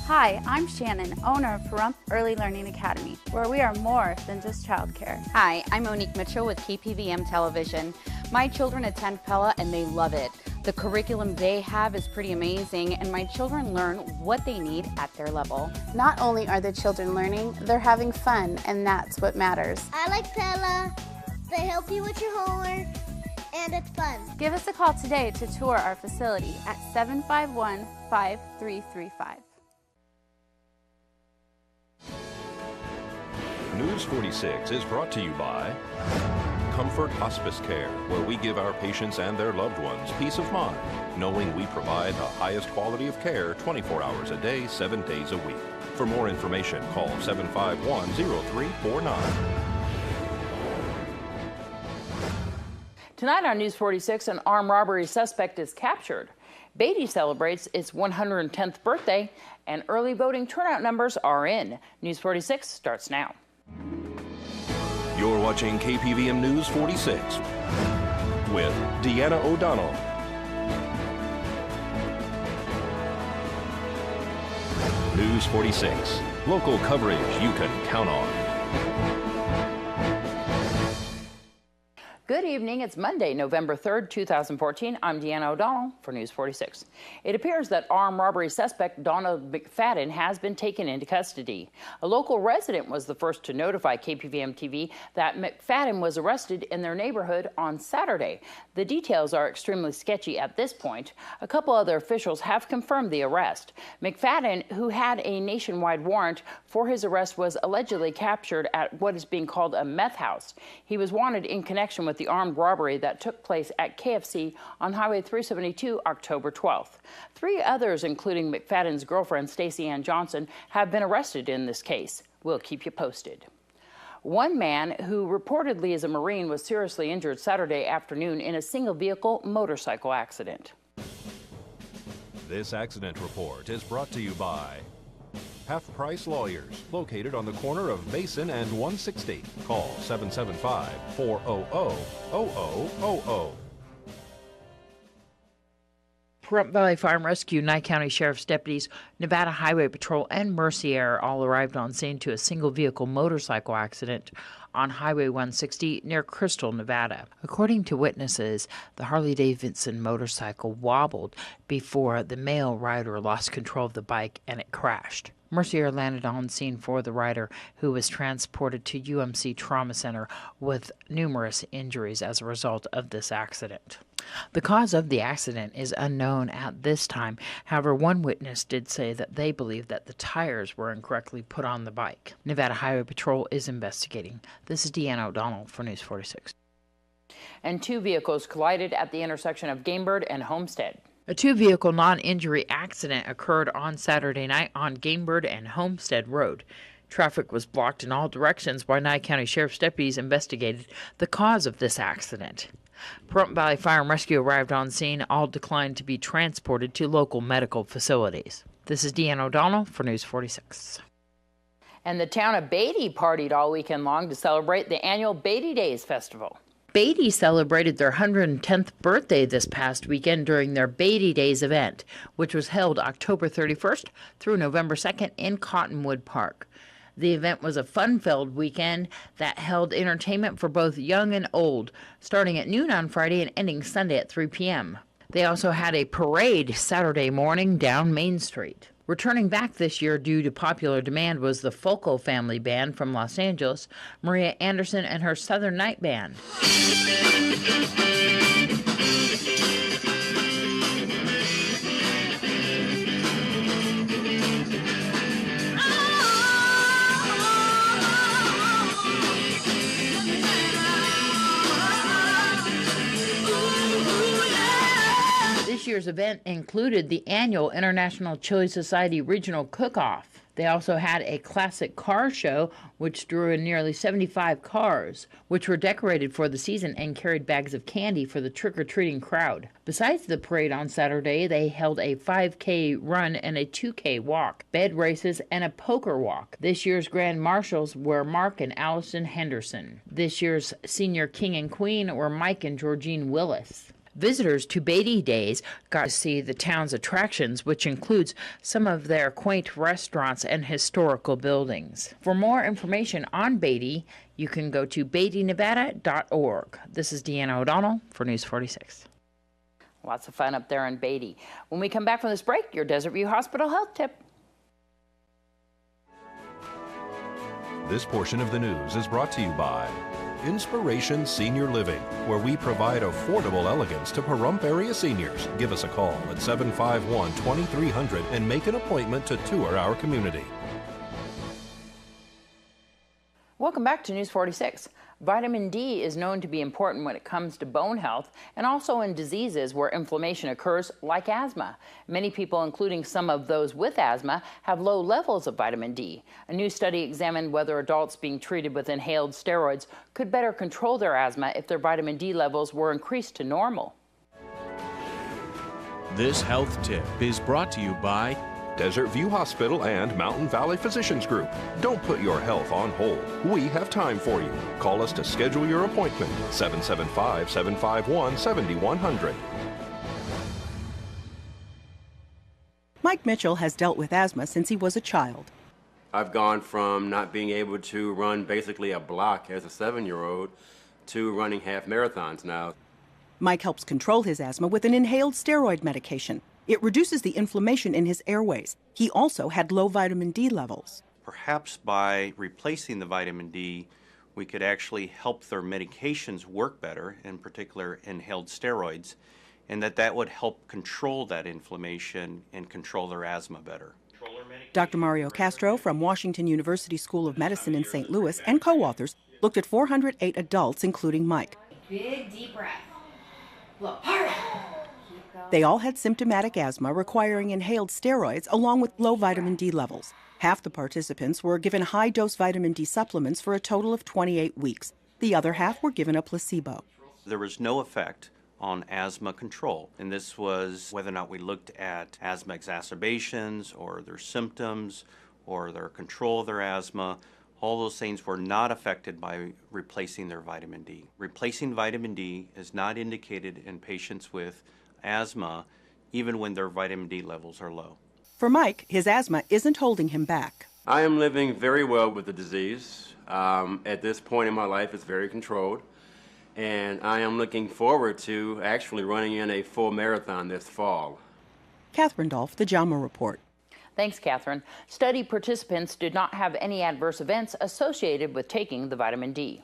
Hi, I'm Shannon, owner of Pahrump Early Learning Academy, where we are more than just childcare. Hi, I'm Monique Mitchell with KPVM Television. My children attend Pella and they love it. The curriculum they have is pretty amazing, and my children learn what they need at their level. Not only are the children learning, they're having fun, and that's what matters. I like Pella. They help you with your homework, and it's fun. Give us a call today to tour our facility at 751-5335. News 46 is brought to you by Comfort Hospice Care, where we give our patients and their loved ones peace of mind, knowing we provide the highest quality of care 24 hours a day, 7 days a week. For more information, call 751-0349. Tonight on News 46, an armed robbery suspect is captured. Beatty celebrates its 110th birthday, and early voting turnout numbers are in. News 46 starts now. You're watching KPVM News 46 with Deanna O'Donnell. News 46, local coverage you can count on. Good evening. It's Monday, November 3rd, 2014. I'm Deanna O'Donnell for News 46. It appears that armed robbery suspect Donald McFadden has been taken into custody. A local resident was the first to notify KPVM-TV that McFadden was arrested in their neighborhood on Saturday. The details are extremely sketchy at this point. A couple other officials have confirmed the arrest. McFadden, who had a nationwide warrant for his arrest, was allegedly captured at what is being called a meth house. He was wanted in connection with the armed robbery that took place at KFC on Highway 372 October 12th. 3 others, including McFadden's girlfriend Stacey Ann Johnson, have been arrested in this case. We'll keep you posted. One man who reportedly is a Marine was seriously injured Saturday afternoon in a single-vehicle motorcycle accident. This accident report is brought to you by Half Price Lawyers, located on the corner of Mason and 160. Call 775-400-0000. Pahrump Valley Fire and Rescue, Nye County Sheriff's deputies, Nevada Highway Patrol, and Mercy Air all arrived on scene to a single-vehicle motorcycle accident on Highway 160 near Crystal, Nevada. According to witnesses, the Harley-Davidson motorcycle wobbled before the male rider lost control of the bike and it crashed. Mercy Air landed on scene for the rider, who was transported to UMC Trauma Center with numerous injuries as a result of this accident. The cause of the accident is unknown at this time. However, one witness did say that they believe that the tires were incorrectly put on the bike. Nevada Highway Patrol is investigating. This is Deanna O'Donnell for News 46. And 2 vehicles collided at the intersection of Gamebird and Homestead. A 2-vehicle non-injury accident occurred on Saturday night on Gamebird and Homestead Road. Traffic was blocked in all directions while Nye County Sheriff's deputies investigated the cause of this accident. Pahrump Valley Fire and Rescue arrived on scene. All declined to be transported to local medical facilities. This is Deanna O'Donnell for News 46. And the town of Beatty partied all weekend long to celebrate the annual Beatty Days Festival. Beatty celebrated their 110th birthday this past weekend during their Beatty Days event, which was held October 31st through November 2nd in Cottonwood Park. The event was a fun-filled weekend that held entertainment for both young and old, starting at noon on Friday and ending Sunday at 3 p.m. They also had a parade Saturday morning down Main Street. Returning back this year due to popular demand was the Folco Family Band from Los Angeles, Maria Anderson and her Southern Night Band. This year's event included the annual International Chili Society Regional Cook-Off. They also had a classic car show, which drew in nearly 75 cars, which were decorated for the season and carried bags of candy for the trick-or-treating crowd. Besides the parade on Saturday, they held a 5K run and a 2K walk, bed races, and a poker walk. This year's Grand Marshals were Mark and Allison Henderson. This year's Senior King and Queen were Mike and Georgine Willis. Visitors to Beatty Days got to see the town's attractions, which includes some of their quaint restaurants and historical buildings. For more information on Beatty, you can go to beattynevada.org. This is Deanna O'Donnell for News 46. Lots of fun up there in Beatty. When we come back from this break, your Desert View Hospital health tip. This portion of the news is brought to you by Inspiration Senior Living, where we provide affordable elegance to Pahrump area seniors. Give us a call at 751-2300 and make an appointment to tour our community. Welcome back to News 46. Vitamin D is known to be important when it comes to bone health and also in diseases where inflammation occurs, like asthma. Many people, including some of those with asthma, have low levels of vitamin D. A new study examined whether adults being treated with inhaled steroids could better control their asthma if their vitamin D levels were increased to normal. This health tip is brought to you by Desert View Hospital and Mountain Valley Physicians Group. Don't put your health on hold. We have time for you. Call us to schedule your appointment. 775-751-7100. Mike Mitchell has dealt with asthma since he was a child. I've gone from not being able to run basically a block as a 7-year-old to running half marathons now. Mike helps control his asthma with an inhaled steroid medication. It reduces the inflammation in his airways. He also had low vitamin D levels. Perhaps by replacing the vitamin D, we could actually help their medications work better, in particular inhaled steroids, and that would help control that inflammation and control their asthma better. Dr. Mario Castro from Washington University School of Medicine in St. Louis and co-authors looked at 408 adults, including Mike. Big deep breath. Blow hard. They all had symptomatic asthma requiring inhaled steroids along with low vitamin D levels. Half the participants were given high-dose vitamin D supplements for a total of 28 weeks. The other half were given a placebo. There was no effect on asthma control, and this was whether or not we looked at asthma exacerbations or their symptoms or their control of their asthma. All those things were not affected by replacing their vitamin D. Replacing vitamin D is not indicated in patients with asthma, even when their vitamin D levels are low. For Mike, his asthma isn't holding him back. I am living very well with the disease. At this point in my life, it's very controlled. And I am looking forward to actually running in a full marathon this fall. Catherine Dolph, The JAMA Report. Thanks, Catherine. Study participants did not have any adverse events associated with taking the vitamin D.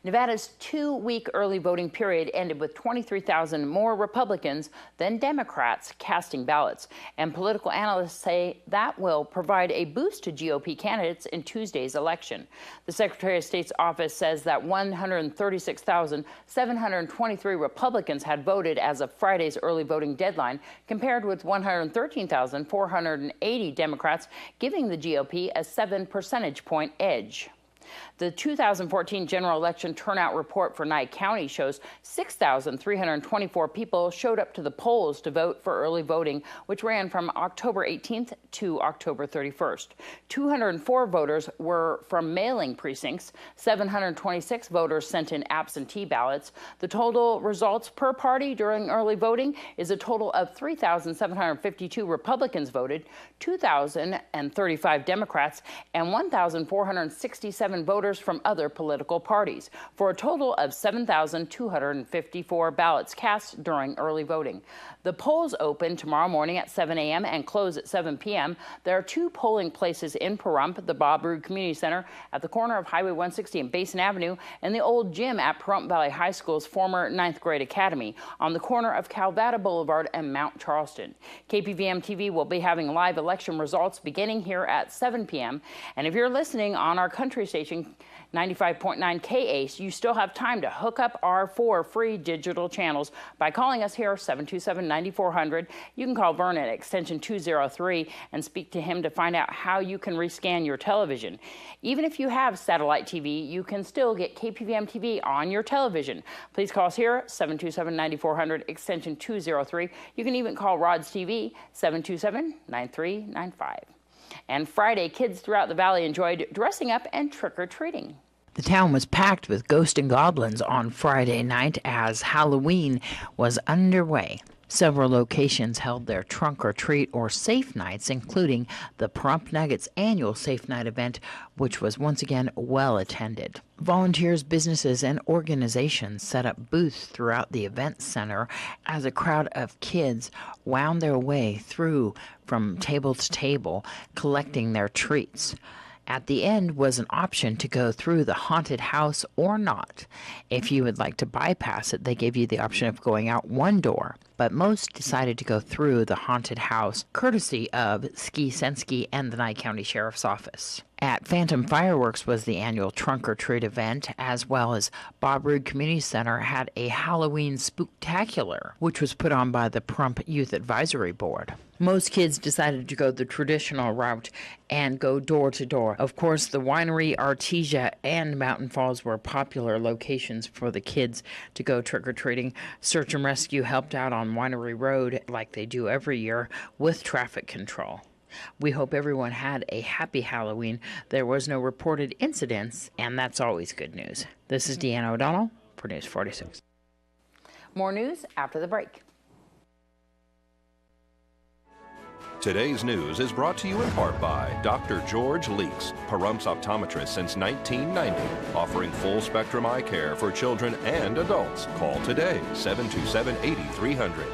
Nevada's 2-week early voting period ended with 23,000 more Republicans than Democrats casting ballots, and political analysts say that will provide a boost to GOP candidates in Tuesday's election. The Secretary of State's office says that 136,723 Republicans had voted as of Friday's early voting deadline, compared with 113,480 Democrats, giving the GOP a 7 percentage point edge. The 2014 general election turnout report for Nye County shows 6,324 people showed up to the polls to vote for early voting, which ran from October 18th to October 31st. 204 voters were from mailing precincts. 726 voters sent in absentee ballots. The total results per party during early voting is a total of 3,752 Republicans voted, 2,035 Democrats, and 1,467 voters from other political parties, for a total of 7,254 ballots cast during early voting. The polls open tomorrow morning at 7 a.m. and close at 7 p.m. There are 2 polling places in Pahrump, the Bob Roode Community Center at the corner of Highway 160 and Basin Avenue, and the old gym at Pahrump Valley High School's former 9th grade academy on the corner of Calvada Boulevard and Mount Charleston. KPVM-TV will be having live election results beginning here at 7 p.m. And if you're listening on our country station, 95.9 KACE, you still have time to hook up our 4 free digital channels by calling us here, 727-9400. You can call Vern at extension 203 and speak to him to find out how you can rescan your television. Even if you have satellite TV, you can still get KPVM TV on your television. Please call us here, 727-9400, extension 203. You can even call Rod's TV, 727-9395. And Friday, kids throughout the valley enjoyed dressing up and trick-or-treating. The town was packed with ghosts and goblins on Friday night as Halloween was underway. Several locations held their trunk or treat or safe nights, including the Pahrump Nuggets annual Safe Night event, which was once again well attended. Volunteers, businesses, and organizations set up booths throughout the event center as a crowd of kids wound their way through from table to table, collecting their treats. At the end was an option to go through the haunted house or not. If you would like to bypass it, they gave you the option of going out one door, but most decided to go through the haunted house, courtesy of Ski Senski and the Nye County Sheriff's Office. At Phantom Fireworks was the annual Trunk or Treat event, as well as Bob Roode Community Center had a Halloween Spooktacular, which was put on by the Pahrump Youth Advisory Board. Most kids decided to go the traditional route and go door to door. Of course, the winery, Artesia, and Mountain Falls were popular locations for the kids to go trick-or-treating. Search and Rescue helped out on Winery Road, like they do every year, with traffic control. We hope everyone had a happy Halloween. There was no reported incidents, and that's always good news. This is Deanna O'Donnell for News 46. More news after the break. Today's news is brought to you in part by Dr. George Leeks, Pahrumps optometrist since 1990, offering full-spectrum eye care for children and adults. Call today, 727-8300.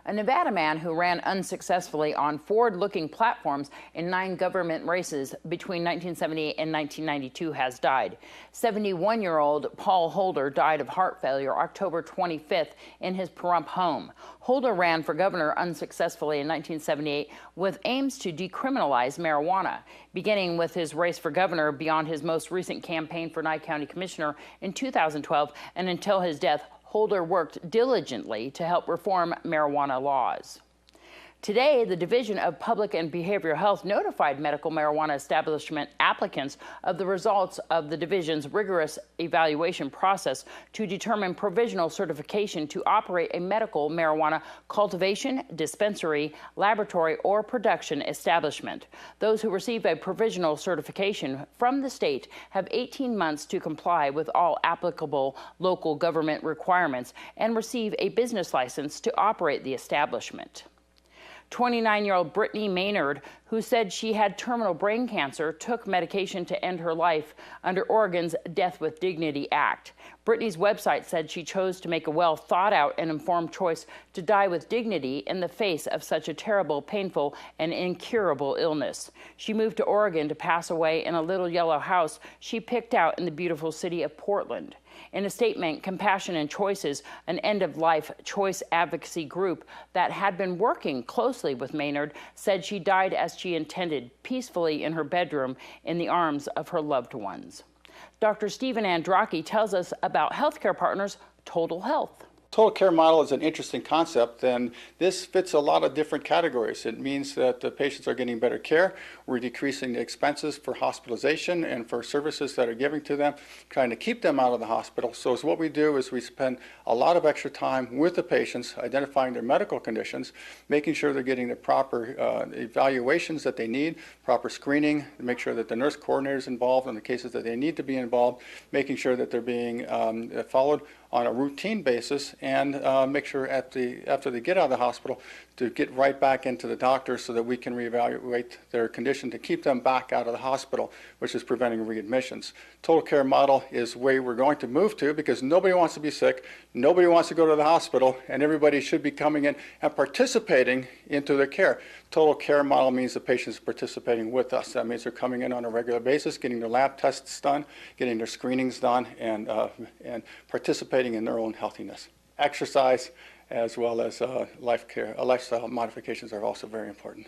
A Nevada man who ran unsuccessfully on forward-looking platforms in 9 government races between 1978 and 1992 has died. 71-year-old Paul Holder died of heart failure October 25th in his Pahrump home. Holder ran for governor unsuccessfully in 1978 with aims to decriminalize marijuana, beginning with his race for governor beyond his most recent campaign for Nye County Commissioner in 2012 and until his death. Holder worked diligently to help reform marijuana laws. Today, the Division of Public and Behavioral Health notified medical marijuana establishment applicants of the results of the division's rigorous evaluation process to determine provisional certification to operate a medical marijuana cultivation, dispensary, laboratory, or production establishment. Those who receive a provisional certification from the state have 18 months to comply with all applicable local government requirements and receive a business license to operate the establishment. 29-year-old Brittany Maynard, who said she had terminal brain cancer, took medication to end her life under Oregon's Death with Dignity Act. Brittany's website said she chose to make a well thought out and informed choice to die with dignity in the face of such a terrible, painful, and incurable illness. She moved to Oregon to pass away in a little yellow house she picked out in the beautiful city of Portland. In a statement, Compassion and Choices, an end-of-life choice advocacy group that had been working closely with Maynard, said she died as she intended, peacefully in her bedroom in the arms of her loved ones. Dr. Stephen Andraki tells us about healthcare partners Total Health. Total care model is an interesting concept, and this fits a lot of different categories. It means that the patients are getting better care. We're decreasing the expenses for hospitalization and for services that are given to them, trying to keep them out of the hospital. So what we do is we spend a lot of extra time with the patients, identifying their medical conditions, making sure they're getting the proper evaluations that they need, proper screening, to make sure that the nurse coordinator is involved in the cases that they need to be involved, making sure that they're being followed on a routine basis, and make sure after they get out of the hospital to get right back into the doctor so that we can reevaluate their condition to keep them back out of the hospital, which is preventing readmissions. Total care model is where we're going to move to because nobody wants to be sick, nobody wants to go to the hospital, and everybody should be coming in and participating into their care. Total care model means the patient's participating with us. That means they're coming in on a regular basis, getting their lab tests done, getting their screenings done, and participating in their own healthiness. Exercise as well as lifestyle modifications are also very important.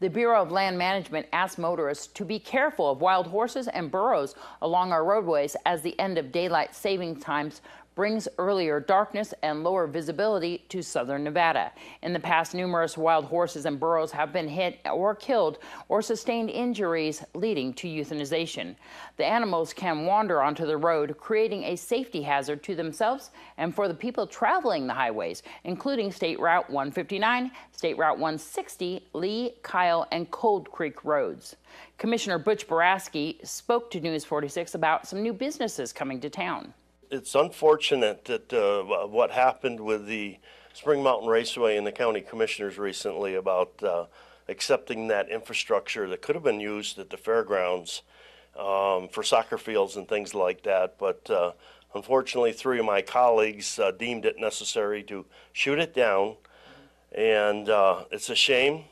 The Bureau of Land Management asked motorists to be careful of wild horses and burros along our roadways as the end of daylight saving times brings earlier darkness and lower visibility to southern Nevada. In the past, numerous wild horses and burros have been hit or killed or sustained injuries, leading to euthanization. The animals can wander onto the road, creating a safety hazard to themselves and for the people traveling the highways, including State Route 159, State Route 160, Lee, Kyle, and Cold Creek roads. Commissioner Butch Boraski spoke to News 46 about some new businesses coming to town. It's unfortunate that what happened with the Spring Mountain Raceway and the county commissioners recently about accepting that infrastructure that could have been used at the fairgrounds for soccer fields and things like that. But unfortunately, 3 of my colleagues deemed it necessary to shoot it down, and it's a shame.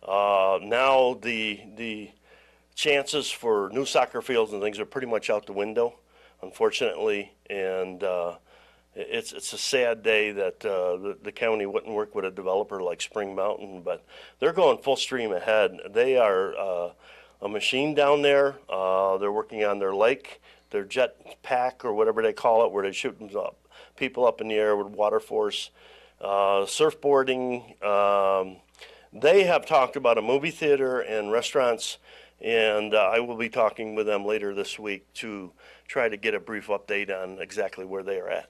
Now the chances for new soccer fields and things are pretty much out the window, unfortunately, and it's a sad day that the county wouldn't work with a developer like Spring Mountain, but they're going full stream ahead. They are a machine down there. They're working on their lake, their jet pack or whatever they call it, where they shoot people up in the air with water force, surfboarding. They have talked about a movie theater and restaurants, and I will be talking with them later this week to try to get a brief update on exactly where they are at.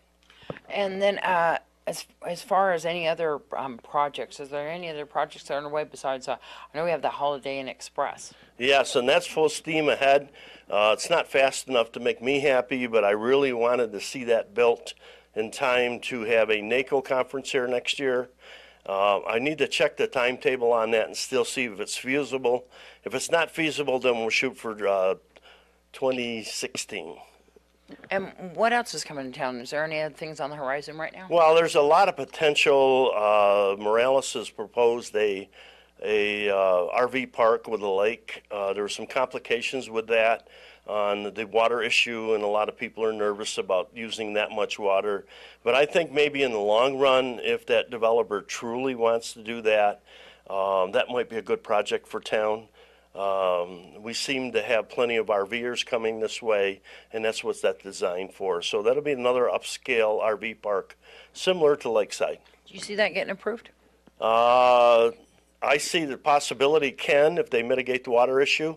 And then as far as any other projects, is there any other projects that are underway besides, I know we have the Holiday Inn Express. Yes, and that's full steam ahead. It's not fast enough to make me happy, but I really wanted to see that built in time to have a NACO conference here next year. I need to check the timetable on that and still see if it's feasible. If it's not feasible, then we'll shoot for 2016. And what else is coming to town? Is there any other things on the horizon right now? Well, there's a lot of potential. Morales has proposed a RV park with a lake. There were some complications with that on the water issue, and a lot of people are nervous about using that much water. But I think maybe in the long run, if that developer truly wants to do that, that might be a good project for town. We seem to have plenty of RVers coming this way, and that's what that's designed for. So that'll be another upscale RV park, similar to Lakeside. Do you see that getting approved? I see the possibility can, if they mitigate the water issue,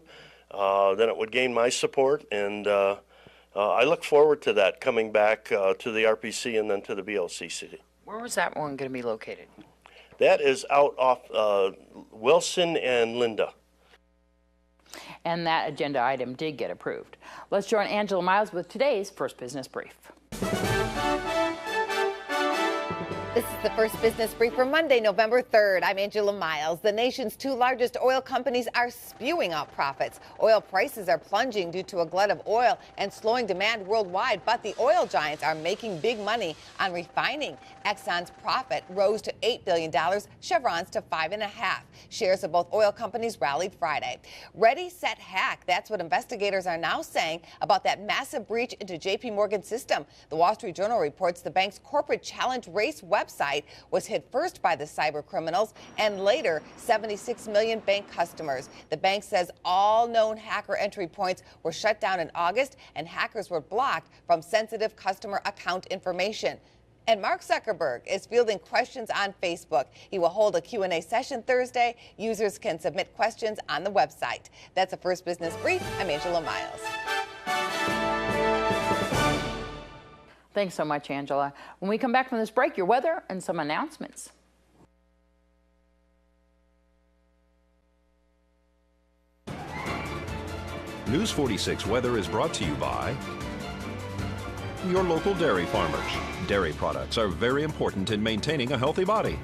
then it would gain my support, and I look forward to that coming back to the RPC and then to the BLCC. Where was that one going to be located? That is out off Wilson and Linda. And that agenda item did get approved. Let's join Angela Miles with today's First Business Brief. This is the First Business Brief for Monday, November 3rd. I'm Angela Miles. The nation's 2 largest oil companies are spewing out profits. Oil prices are plunging due to a glut of oil and slowing demand worldwide, but the oil giants are making big money on refining. Exxon's profit rose to $8 billion, Chevron's to $5.5 billion. Shares of both oil companies rallied Friday. Ready, set, hack. That's what investigators are now saying about that massive breach into JP Morgan's system. The Wall Street Journal reports the bank's corporate challenge race website was hit first by the cyber criminals and later 76 million bank customers. The bank says all known hacker entry points were shut down in August and hackers were blocked from sensitive customer account information. And Mark Zuckerberg is fielding questions on Facebook. He will hold a Q&A session Thursday. Users can submit questions on the website. That's a First Business Brief. I'm Angela Miles. Thanks so much, Angela. When we come back from this break, your weather and some announcements. News 46 weather is brought to you by your local dairy farmers. Dairy products are very important in maintaining a healthy body.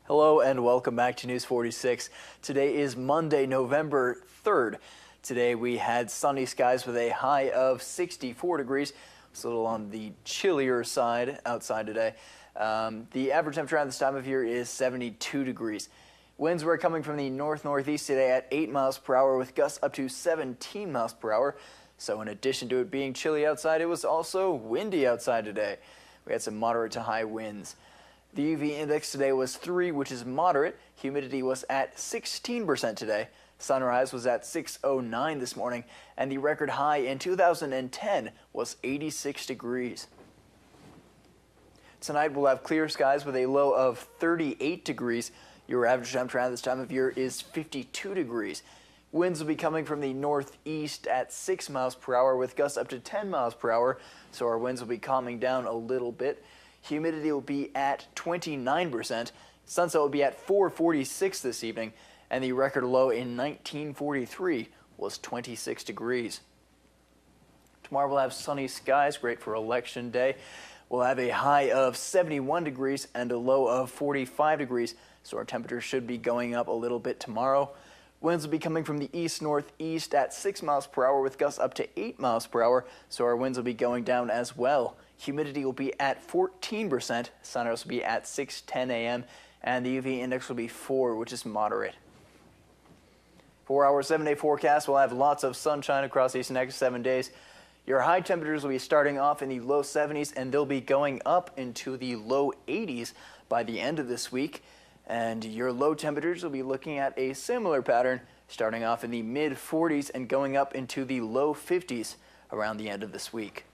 Hello and welcome back to News 46. Today is Monday, November 3rd. Today we had sunny skies with a high of 64 degrees. It's a little on the chillier side outside today. The average temperature at this time of year is 72 degrees. Winds were coming from the north-northeast today at 8 miles per hour with gusts up to 17 miles per hour. So in addition to it being chilly outside, it was also windy outside today. We had some moderate to high winds. The UV index today was 3, which is moderate. Humidity was at 16% today. Sunrise was at 6:09 this morning, and the record high in 2010 was 86 degrees. Tonight we'll have clear skies with a low of 38 degrees. Your average temperature at this time of year is 52 degrees. Winds will be coming from the northeast at 6 miles per hour with gusts up to 10 miles per hour, so our winds will be calming down a little bit. Humidity will be at 29%. Sunset will be at 4:46 this evening, and the record low in 1943 was 26 degrees. Tomorrow we'll have sunny skies, great for Election Day. We'll have a high of 71 degrees and a low of 45 degrees, so our temperature should be going up a little bit tomorrow. Winds will be coming from the east-northeast at 6 miles per hour with gusts up to 8 miles per hour, so our winds will be going down as well. Humidity will be at 14%, sunrise will be at 6:10 a.m., and the UV index will be 4, which is moderate. 4 hour 7-day forecast will have lots of sunshine across these next 7 days. Your high temperatures will be starting off in the low 70s, and they'll be going up into the low 80s by the end of this week. And your low temperatures will be looking at a similar pattern, starting off in the mid 40s and going up into the low 50s around the end of this week.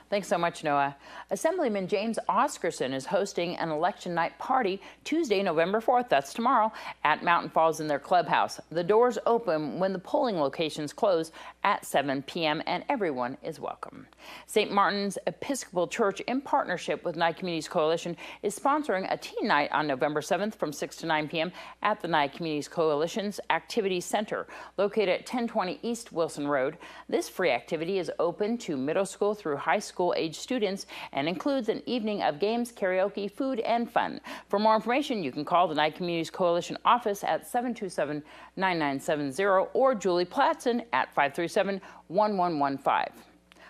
Thanks so much, Noah. Assemblyman James Oscarson is hosting an election night party Tuesday, November 4th, that's tomorrow, at Mountain Falls in their clubhouse. The doors open when the polling locations close at 7 p.m. and everyone is welcome. St. Martin's Episcopal Church, in partnership with Nye Communities Coalition, is sponsoring a teen night on November 7th from 6 to 9 p.m. at the Nye Communities Coalition's Activity Center, located at 1020 East Wilson Road. This free activity is open to middle school through high school age students and includes an evening of games, karaoke, food, and fun. For more information, you can call the Nye Communities Coalition office at 727-9970 or Julie Platson at 537-1115.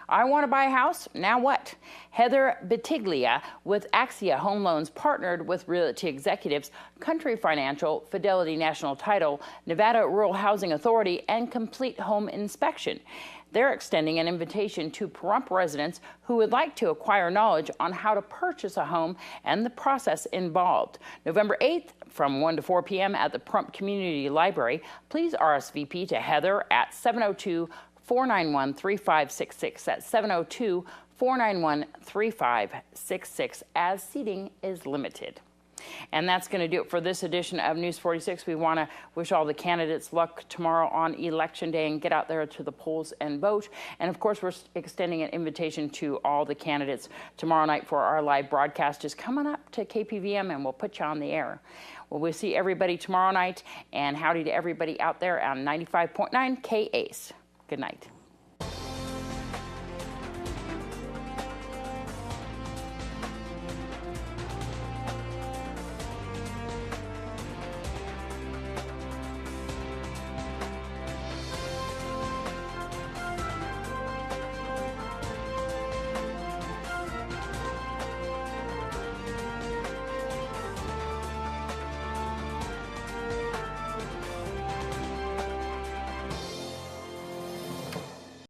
I want to buy a house? Now what? Heather Batiglia with Axia Home Loans partnered with Realty Executives, Country Financial, Fidelity National Title, Nevada Rural Housing Authority, and Complete Home Inspection. They're extending an invitation to Pahrump residents who would like to acquire knowledge on how to purchase a home and the process involved. November 8th from 1 to 4 p.m. at the Pahrump Community Library. Please RSVP to Heather at 702-491-3566. That's 702-491-3566, as seating is limited. And that's going to do it for this edition of News 46. We want to wish all the candidates luck tomorrow on Election Day and get out there to the polls and vote. And of course, we're extending an invitation to all the candidates tomorrow night for our live broadcast. Just coming up to KPVM and we'll put you on the air. Well, we'll see everybody tomorrow night, and howdy to everybody out there on 95.9 KACE. Good night.